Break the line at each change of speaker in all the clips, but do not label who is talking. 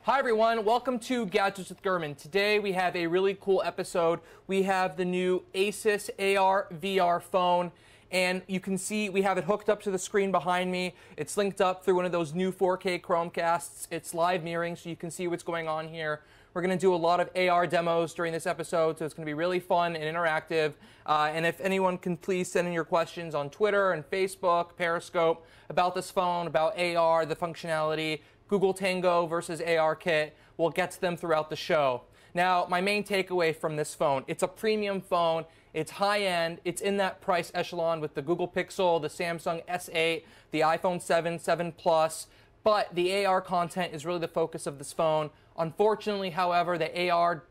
Hi everyone, welcome to Gadgets with Gurman. Today we have a really cool episode. We have the new Asus AR VR phone, and you can see we have it hooked up to the screen behind me. It's linked up through one of those new 4K Chromecasts. It's live mirroring, so you can see what's going on here. We're going to do a lot of AR demos during this episode, so it's going to be really fun and interactive. And if anyone can please send in your questions on Twitter and Facebook, Periscope, about this phone, about AR, the functionality, Google Tango versus ARKit. We'll get to them throughout the show. Now, my main takeaway from this phone, it's a premium phone, it's high-end, it's in that price echelon with the Google Pixel, the Samsung S8, the iPhone 7, 7 Plus, but the AR content is really the focus of this phone. Unfortunately, however, the AR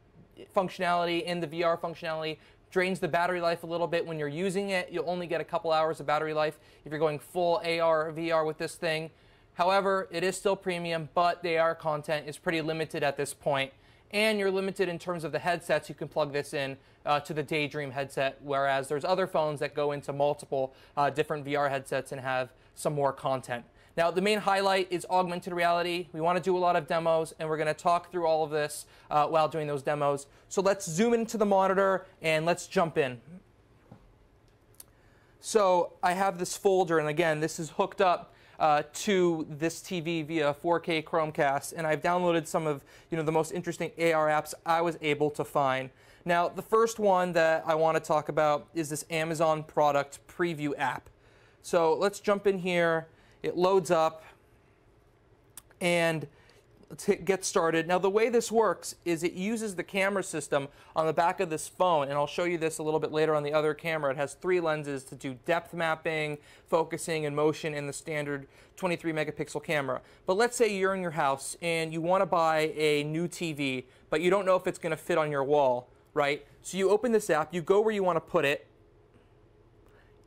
functionality and the VR functionality drains the battery life a little bit when you're using it. You'll only get a couple hours of battery life if you're going full AR or VR with this thing. However, it is still premium, but the AR content is pretty limited at this point. And you're limited in terms of the headsets you can plug this in to the Daydream headset, whereas there's other phones that go into multiple different VR headsets and have some more content. Now, the main highlight is augmented reality. We want to do a lot of demos, and we're going to talk through all of this while doing those demos. So let's zoom into the monitor, and let's jump in. So I have this folder, and again, this is hooked up to this TV via 4K Chromecast, and I've downloaded some of the most interesting AR apps I was able to find. Now, the first one that I want to talk about is this Amazon product preview app. So let's jump in here. It loads up, and let's get started. Now, the way this works is it uses the camera system on the back of this phone, and I'll show you this a little bit later on the other camera. It has 3 lenses to do depth mapping, focusing, and motion in the standard 23 megapixel camera. But let's say you're in your house and you want to buy a new TV, but you don't know if it's going to fit on your wall, right? So you open this app, you go where you want to put it,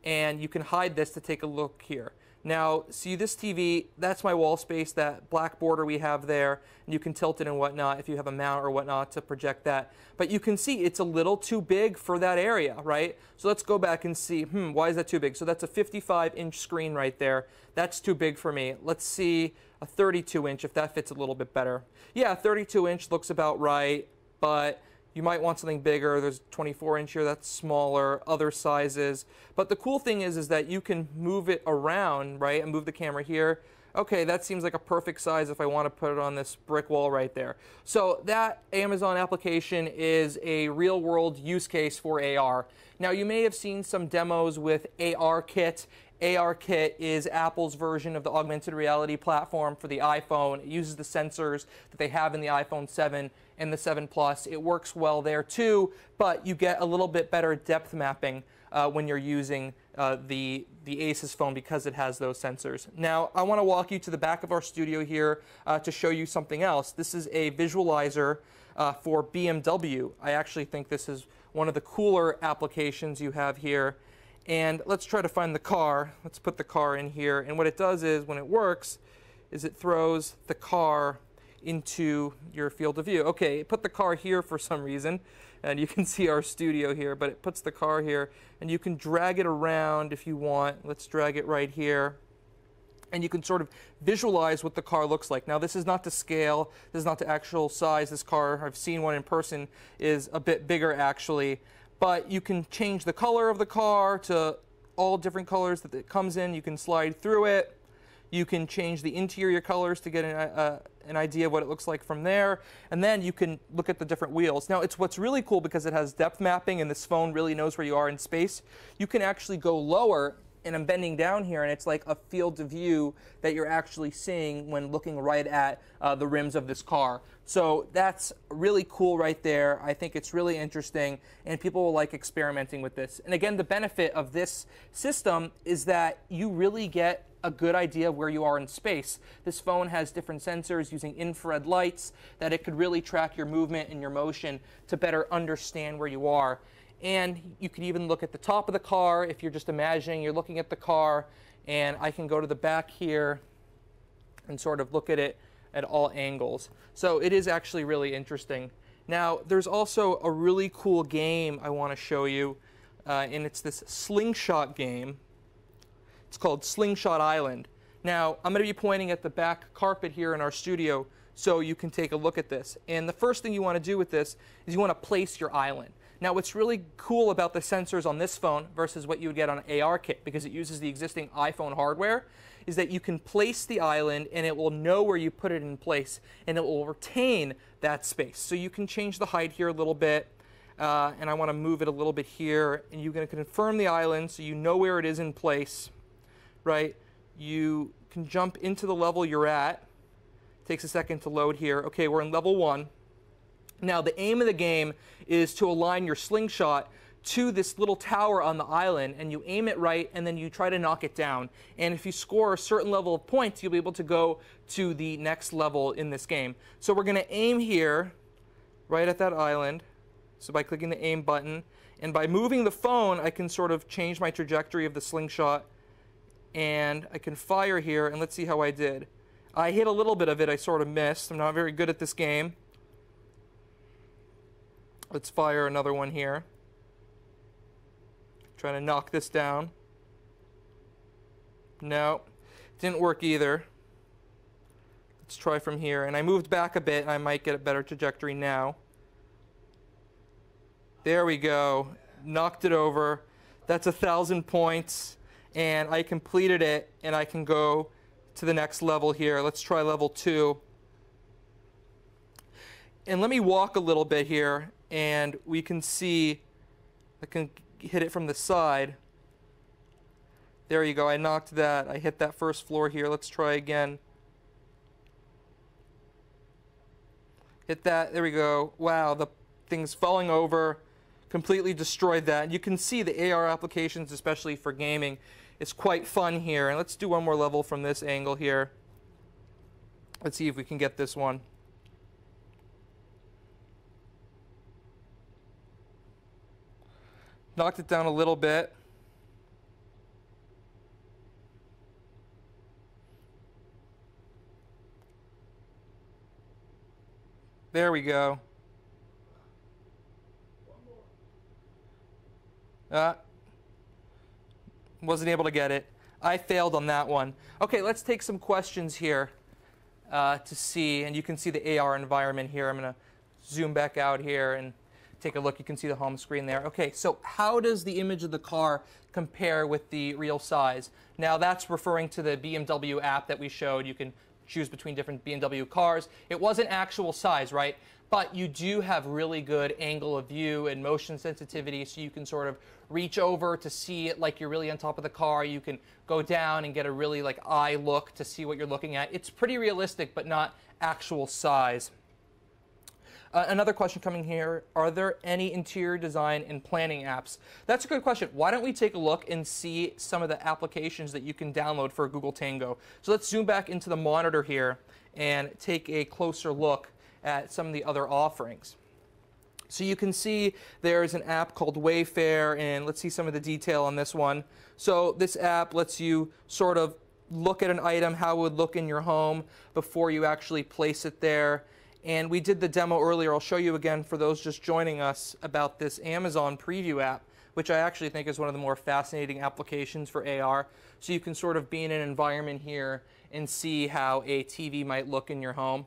and you can hide this to take a look here. Now, see this TV, that's my wall space, that black border we have there, and you can tilt it and whatnot if you have a mount or whatnot to project that. But you can see it's a little too big for that area, right? So let's go back and see, why is that too big? So that's a 55-inch screen right there. That's too big for me. Let's see a 32-inch if that fits a little bit better. Yeah, 32-inch looks about right, but you might want something bigger. There's 24-inch here, that's smaller, other sizes. But the cool thing is that you can move it around, right, and move the camera here. Okay, that seems like a perfect size if I want to put it on this brick wall right there. So that Amazon application is a real-world use case for AR. Now, you may have seen some demos with ARKit. ARKit is Apple's version of the augmented reality platform for the iPhone. It uses the sensors that they have in the iPhone 7 and the 7 Plus. It works well there too, but you get a little bit better depth mapping when you're using the Asus phone because it has those sensors. Now, I want to walk you to the back of our studio here to show you something else. This is a visualizer for BMW. I actually think this is one of the cooler applications you have here. And let's try to find the car. Let's put the car in here. And what it does is, when it works, is it throws the car into your field of view. Okay, it put the car here for some reason, and you can see our studio here, but it puts the car here, and you can drag it around if you want. Let's drag it right here. And you can sort of visualize what the car looks like. Now, this is not to scale. This is not to actual size. This car, I've seen one in person, is a bit bigger actually. But you can change the color of the car to all different colors that it comes in. You can slide through it. You can change the interior colors to get an idea of what it looks like from there. And then you can look at the different wheels. Now, it's what's really cool because it has depth mapping and this phone really knows where you are in space. You can actually go lower, and I'm bending down here, and it's like a field of view that you're actually seeing when looking right at the rims of this car. So that's really cool right there. I think it's really interesting, and people will like experimenting with this. And again, the benefit of this system is that you really get a good idea of where you are in space. This phone has different sensors using infrared lights that it could really track your movement and your motion to better understand where you are. And you could even look at the top of the car if you're just imagining you're looking at the car, and I can go to the back here and sort of look at it at all angles. So it is actually really interesting. Now, there's also a really cool game I want to show you, and it's this slingshot game. It's called Slingshot Island. Now, I'm going to be pointing at the back carpet here in our studio, So you can take a look at this. And the first thing you want to do with this is you want to place your island. Now, what's really cool about the sensors on this phone versus what you would get on an AR kit, because it uses the existing iPhone hardware, is that you can place the island and it will know where you put it in place, and it will retain that space. So you can change the height here a little bit, and I want to move it a little bit here, and you're going to confirm the island so you know where it is in place, right? You can jump into the level you're at. Takes a second to load here. Okay, we're in level 1. Now, the aim of the game is to align your slingshot to this little tower on the island, and you aim it right, and then you try to knock it down. And if you score a certain level of points, you'll be able to go to the next level in this game. So we're going to aim here, right at that island. So by clicking the aim button, and by moving the phone, I can sort of change my trajectory of the slingshot, and I can fire here, and let's see how I did. I hit a little bit of it. I sort of missed. I'm not very good at this game. Let's fire another one here. Trying to knock this down. No, didn't work either. Let's try from here. And I moved back a bit. I might get a better trajectory now. There we go. Knocked it over. That's 1,000 points. And I completed it. And I can go to the next level here. Let's try level 2. And let me walk a little bit here. And we can see, I can hit it from the side. There you go. I knocked that. I hit that first floor here. Let's try again. Hit that. There we go. Wow, the thing's falling over. Completely destroyed that. And you can see the AR applications, especially for gaming, it's quite fun here. And let's do one more level from this angle here. Let's see if we can get this one. Knocked it down a little bit. There we go. Wasn't able to get it. I failed on that one. Okay, let's take some questions here to see, and you can see the AR environment here. I'm going to zoom back out here and take a look. You can see the home screen there. Okay, so how does the image of the car compare with the real size? Now, that's referring to the BMW app that we showed. You can choose between different BMW cars. It wasn't actual size, right? But you do have really good angle of view and motion sensitivity, so you can sort of reach over to see it like you're really on top of the car. You can go down and get a really like eye look to see what you're looking at. It's pretty realistic, but not actual size. Another question coming here, are there any interior design and planning apps? That's a good question. Why don't we take a look and see some of the applications that you can download for Google Tango. So let's zoom back into the monitor here and take a closer look at some of the other offerings. So you can see there's an app called Wayfair, and let's see some of the detail on this one. So this app lets you sort of look at an item, how it would look in your home before you actually place it there. And we did the demo earlier. I'll show you again for those just joining us about this Amazon preview app, which I actually think is one of the more fascinating applications for AR. So you can sort of be in an environment here and see how a TV might look in your home.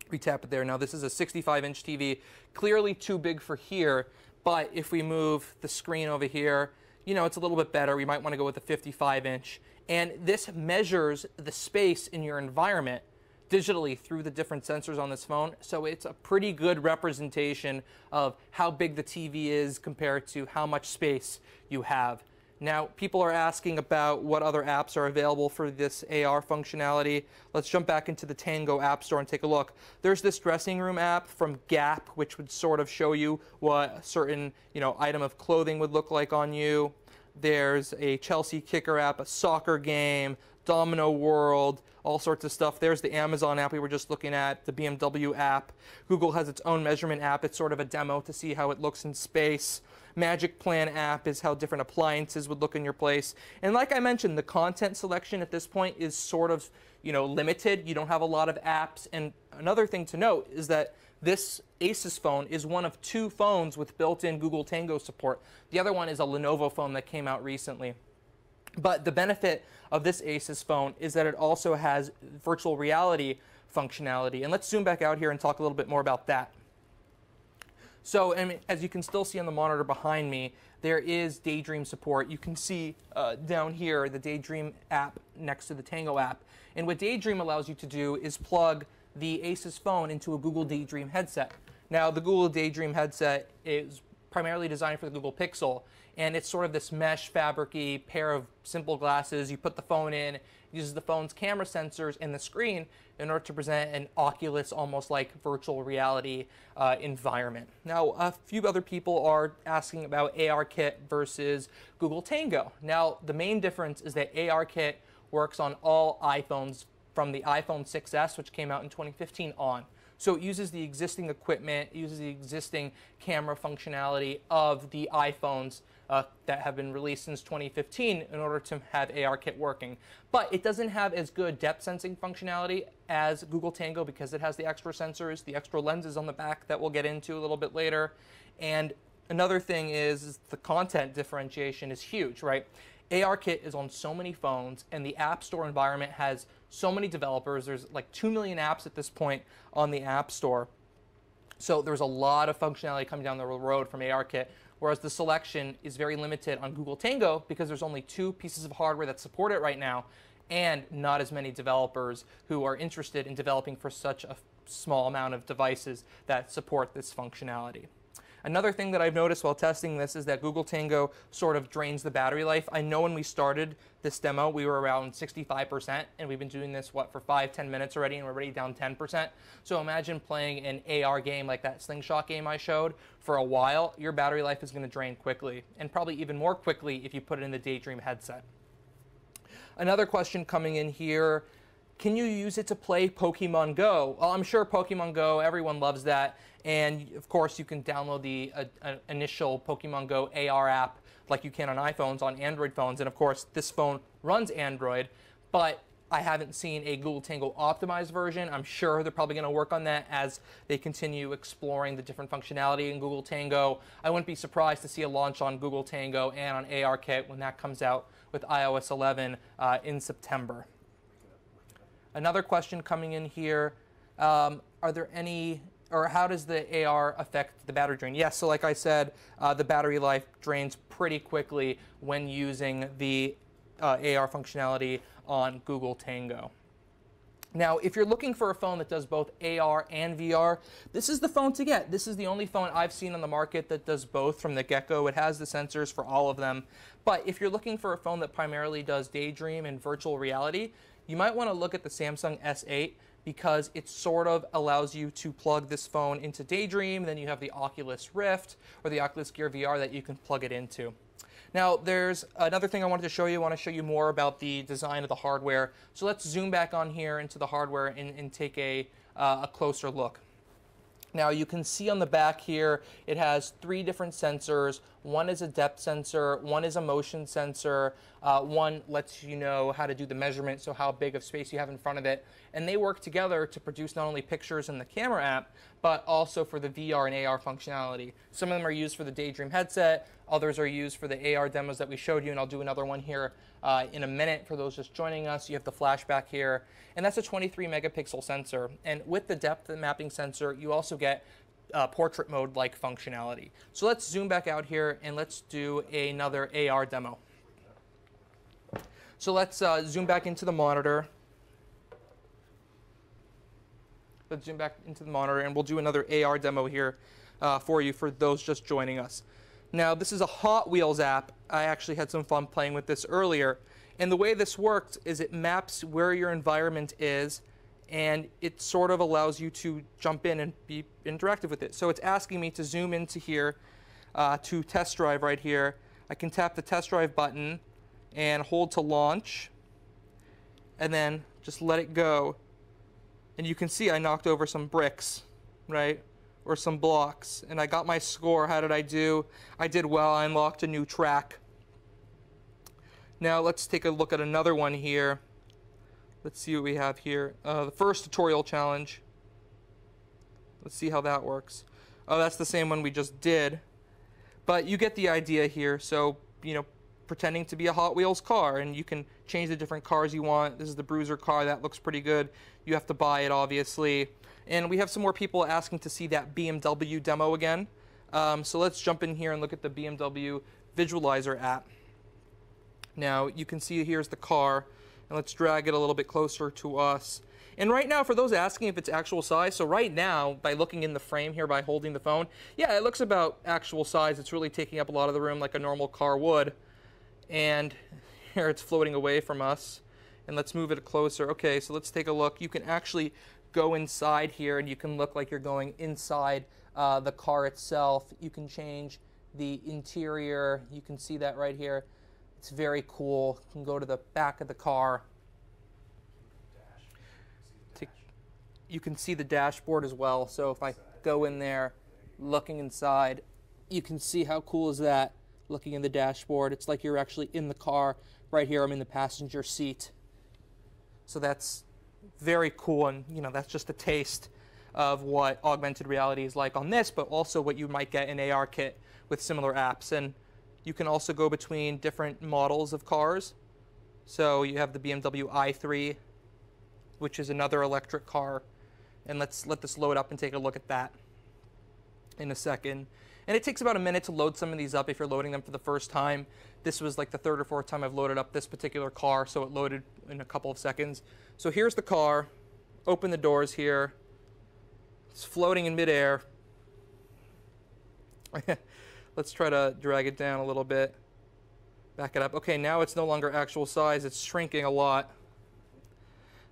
We tap it there. Now this is a 65-inch TV, clearly too big for here, but if we move the screen over here, you know, it's a little bit better. We might want to go with a 55-inch. And this measures the space in your environment digitally through the different sensors on this phone. So it's a pretty good representation of how big the TV is compared to how much space you have. Now, people are asking about what other apps are available for this AR functionality. Let's jump back into the Tango App Store and take a look. There's this dressing room app from Gap, which would sort of show you what a certain, item of clothing would look like on you. There's a Chelsea kicker app, a soccer game, Domino World, all sorts of stuff. There's the Amazon app we were just looking at, the BMW app. Google has its own measurement app. It's sort of a demo to see how it looks in space. Magic Plan app is how different appliances would look in your place. And like I mentioned, the content selection at this point is sort of, limited. You don't have a lot of apps. And another thing to note is that this Asus phone is one of 2 phones with built-in Google Tango support. The other one is a Lenovo phone that came out recently. But the benefit of this Asus phone is that it also has virtual reality functionality. And let's zoom back out here and talk a little bit more about that. So, and as you can still see on the monitor behind me, there is Daydream support. You can see down here the Daydream app next to the Tango app. And what Daydream allows you to do is plug the Asus phone into a Google Daydream headset. Now, the Google Daydream headset is primarily designed for the Google Pixel, and it's sort of this mesh fabric-y pair of simple glasses. You put the phone in, it uses the phone's camera sensors and the screen in order to present an Oculus, almost like virtual reality environment. Now, a few other people are asking about ARKit versus Google Tango. Now, the main difference is that ARKit works on all iPhones from the iPhone 6s, which came out in 2015 on. So it uses the existing equipment, it uses the existing camera functionality of the iPhones that have been released since 2015 in order to have ARKit working. But it doesn't have as good depth sensing functionality as Google Tango because it has the extra sensors, the extra lenses on the back that we'll get into a little bit later. And another thing is the content differentiation is huge, right? ARKit is on so many phones, and the App Store environment has so many developers. There's like 2 million apps at this point on the App Store. So there's a lot of functionality coming down the road from ARKit, whereas the selection is very limited on Google Tango because there's only 2 pieces of hardware that support it right now, and not as many developers who are interested in developing for such a small amount of devices that support this functionality. Another thing that I've noticed while testing this is that Google Tango sort of drains the battery life. I know when we started this demo, we were around 65%, and we've been doing this, for 5-10 minutes already, and we're already down 10%. So imagine playing an AR game like that slingshot game I showed for a while. Your battery life is going to drain quickly, and probably even more quickly if you put it in the Daydream headset. Another question coming in here, can you use it to play Pokemon Go? Well, I'm sure Pokemon Go, everyone loves that. And of course, you can download the initial Pokemon Go AR app like you can on iPhones, on Android phones. And of course, this phone runs Android, but I haven't seen a Google Tango optimized version. I'm sure they're probably going to work on that as they continue exploring the different functionality in Google Tango. I wouldn't be surprised to see a launch on Google Tango and on ARKit when that comes out with iOS 11 in September. Another question coming in here, are there any, or how does the AR affect the battery drain? Yes, so like I said, the battery life drains pretty quickly when using the AR functionality on Google Tango. Now, if you're looking for a phone that does both AR and VR, this is the phone to get. This is the only phone I've seen on the market that does both from the get-go. It has the sensors for all of them. But if you're looking for a phone that primarily does Daydream and virtual reality, you might want to look at the Samsung S8 because it sort of allows you to plug this phone into Daydream, then you have the Oculus Rift or the Oculus Gear VR that you can plug it into. Now, there's another thing I wanted to show you. I want to show you more about the design of the hardware. So let's zoom back on here into the hardware and take a closer look. Now, you can see on the back here, it has 3 different sensors. One is a depth sensor, one is a motion sensor, one lets you know how to do the measurement, so how big of space you have in front of it. And they work together to produce not only pictures in the camera app, but also for the VR and AR functionality. Some of them are used for the Daydream headset, others are used for the AR demos that we showed you, and I'll do another one here in a minute for those just joining us. You have the flashback here, and that's a 23 megapixel sensor. And with the depth mapping sensor, you also get portrait mode like functionality. So let's zoom back out here and let's do another AR demo. So let's zoom back into the monitor. Let's zoom back into the monitor and we'll do another AR demo here for you for those just joining us. Now, this is a Hot Wheels app. I actually had some fun playing with this earlier. And the way this works is it maps where your environment is, and it sort of allows you to jump in and be interactive with it. So it's asking me to zoom into here to test drive right here. I can tap the test drive button and hold to launch, and then just let it go. And you can see I knocked over some bricks, right? Or some blocks, and I got my score. How did I do? I did well. I unlocked a new track. Now let's take a look at another one here. Let's see what we have here. The first tutorial challenge. Let's see how that works. Oh, that's the same one we just did. But you get the idea here. So, you know, pretending to be a Hot Wheels car, and you can change the different cars you want. This is the Bruiser car. That looks pretty good. You have to buy it, obviously. And we have some more people asking to see that BMW demo again. So let's jump in here and look at the BMW Visualizer app. Now, you can see here's the car, and let's drag it a little bit closer to us. And right now, for those asking if it's actual size, so right now, by looking in the frame here, by holding the phone, yeah, it looks about actual size. It's really taking up a lot of the room like a normal car would. And here it's floating away from us. And let's move it closer. Okay, so let's take a look. You can actually go inside here, and you can look like you're going inside the car itself. You can change the interior. You can see that right here. It's very cool. You can go to the back of the car. You can see the dashboard as well. So if I go in there, looking inside, you can see how cool is that, looking in the dashboard. It's like you're actually in the car. Right here, I'm in the passenger seat. So that's very cool, and you know, that's just a taste of what augmented reality is like on this, but also what you might get in AR Kit with similar apps. And you can also go between different models of cars. So you have the BMW i3, which is another electric car. And let's let this load up and take a look at that in a second. And it takes about a minute to load some of these up if you're loading them for the first time. This was like the third or fourth time I've loaded up this particular car, so it loaded in a couple of seconds. So here's the car. Open the doors here. It's floating in midair. Let's try to drag it down a little bit. Back it up. Okay, now it's no longer actual size. It's shrinking a lot.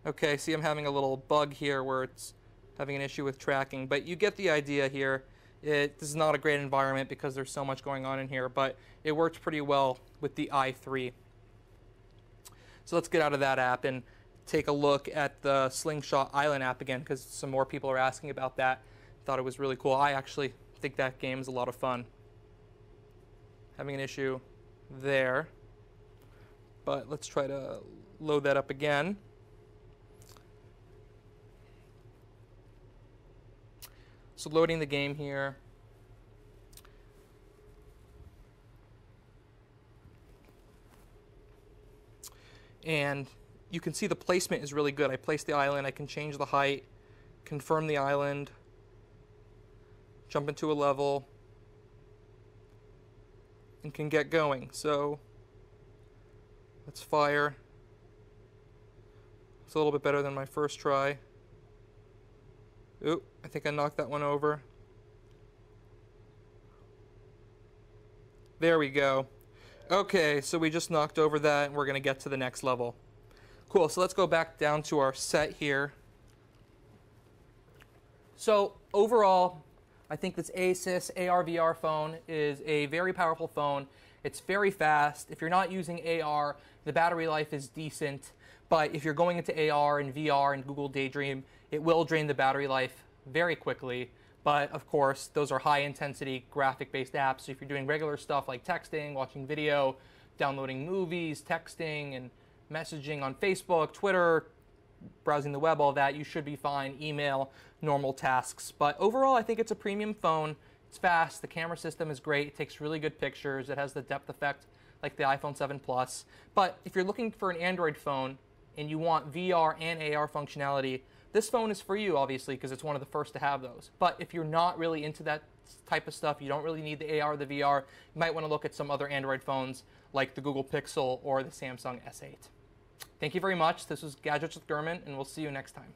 Okay, see, I'm having a little bug here where it's having an issue with tracking, but you get the idea here. This is not a great environment because there's so much going on in here, but it works pretty well with the i3. So let's get out of that app and take a look at the Slingshot Island app again, because some more people are asking about that. Thought it was really cool. I actually think that game is a lot of fun. Having an issue there, but let's try to load that up again. So loading the game here. And you can see the placement is really good. I placed the island, I can change the height, confirm the island, jump into a level, and can get going. So let's fire. It's a little bit better than my first try. Oop, I think I knocked that one over. There we go. Okay, so we just knocked over that, and we're going to get to the next level. Cool, so let's go back down to our set here. So overall, I think this Asus AR/VR phone is a very powerful phone. It's very fast. If you're not using AR, the battery life is decent. But if you're going into AR and VR and Google Daydream, it will drain the battery life very quickly. But of course, those are high-intensity graphic-based apps. So if you're doing regular stuff like texting, watching video, downloading movies, texting, and messaging on Facebook, Twitter, browsing the web, all that, you should be fine. Email, normal tasks. But overall, I think it's a premium phone. It's fast. The camera system is great. It takes really good pictures. It has the depth effect like the iPhone 7 Plus. But if you're looking for an Android phone and you want VR and AR functionality, this phone is for you, obviously, because it's one of the first to have those. But if you're not really into that type of stuff, you don't really need the AR or the VR, you might want to look at some other Android phones like the Google Pixel or the Samsung S8. Thank you very much. This was Gadgets with Gurman, and we'll see you next time.